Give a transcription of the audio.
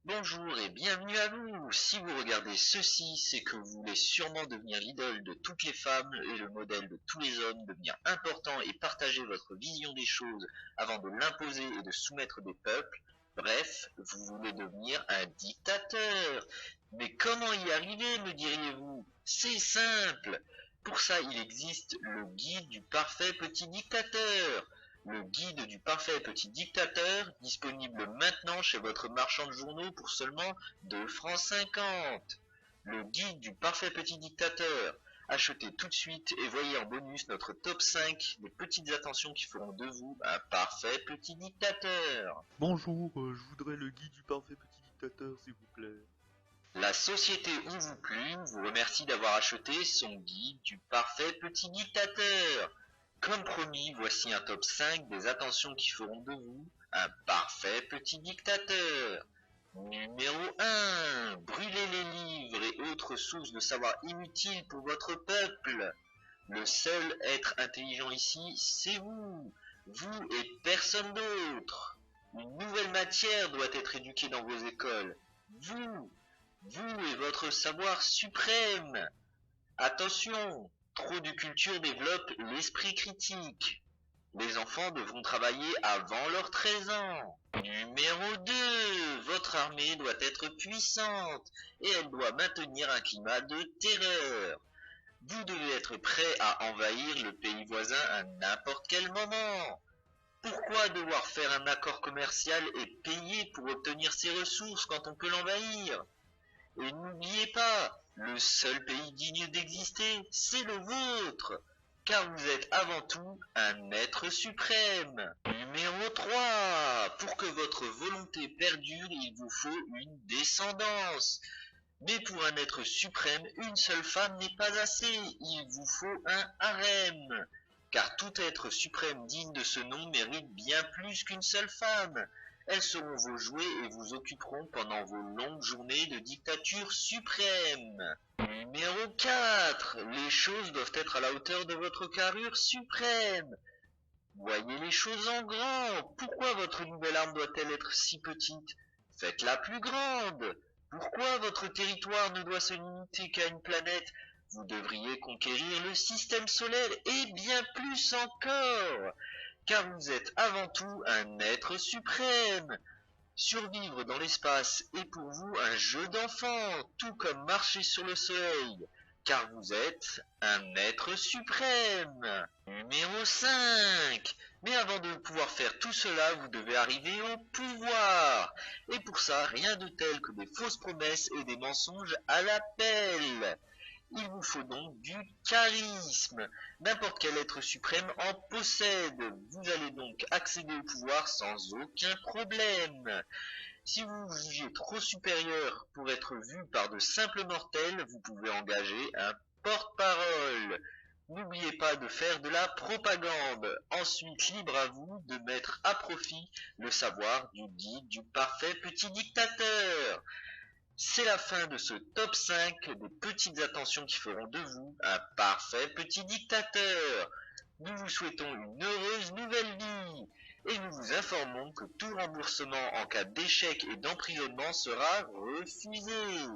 Bonjour et bienvenue à vous. Si vous regardez ceci, c'est que vous voulez sûrement devenir l'idole de toutes les femmes et le modèle de tous les hommes, devenir important et partager votre vision des choses avant de l'imposer et de soumettre des peuples. Bref, vous voulez devenir un dictateur. Mais comment y arriver, me diriez-vous? C'est simple. Pour ça, il existe le guide du parfait petit dictateur. Le guide du parfait petit dictateur, disponible maintenant chez votre marchand de journaux pour seulement 2 francs 50. Le guide du parfait petit dictateur. Achetez tout de suite et voyez en bonus notre top 5 des petites attentions qui feront de vous un parfait petit dictateur. Bonjour, je voudrais le guide du parfait petit dictateur, s'il vous plaît. La société où vous plume vous remercie d'avoir acheté son guide du parfait petit dictateur. Comme promis, voici un top 5 des attentions qui feront de vous un parfait petit dictateur. Numéro 1. Brûlez les livres et autres sources de savoir inutiles pour votre peuple. Le seul être intelligent ici, c'est vous. Vous et personne d'autre. Une nouvelle matière doit être éduquée dans vos écoles. Vous. Vous et votre savoir suprême. Attention, trop de culture développe l'esprit critique. Les enfants devront travailler avant leurs 13 ans. Numéro 2. Votre armée doit être puissante et elle doit maintenir un climat de terreur. Vous devez être prêt à envahir le pays voisin à n'importe quel moment. Pourquoi devoir faire un accord commercial et payer pour obtenir ses ressources quand on peut l'envahir? Et n'oubliez pas, le seul pays digne d'exister, c'est le vôtre, car vous êtes avant tout un être suprême. Numéro 3. Pour que votre volonté perdure, il vous faut une descendance. Mais pour un être suprême, une seule femme n'est pas assez, il vous faut un harem. Car tout être suprême digne de ce nom mérite bien plus qu'une seule femme. Elles seront vos jouets et vous occuperont pendant vos longues journées de dictature suprême. Numéro 4. Les choses doivent être à la hauteur de votre carrure suprême. Voyez les choses en grand. Pourquoi votre nouvelle arme doit-elle être si petite? Faites-la plus grande. Pourquoi votre territoire ne doit se limiter qu'à une planète? Vous devriez conquérir le système solaire et bien plus encore, car vous êtes avant tout un être suprême. Survivre dans l'espace est pour vous un jeu d'enfant, tout comme marcher sur le soleil, car vous êtes un être suprême. Numéro 5. Mais avant de pouvoir faire tout cela, vous devez arriver au pouvoir. Et pour ça, rien de tel que des fausses promesses et des mensonges à l'appel. Il vous faut donc du charisme. N'importe quel être suprême en possède. Vous allez donc accéder au pouvoir sans aucun problème. Si vous vous jugez trop supérieur pour être vu par de simples mortels, vous pouvez engager un porte-parole. N'oubliez pas de faire de la propagande. Ensuite, libre à vous de mettre à profit le savoir du guide du parfait petit dictateur. C'est la fin de ce top 5 des petites attentions qui feront de vous un parfait petit dictateur. Nous vous souhaitons une heureuse nouvelle vie et nous vous informons que tout remboursement en cas d'échec et d'emprisonnement sera refusé.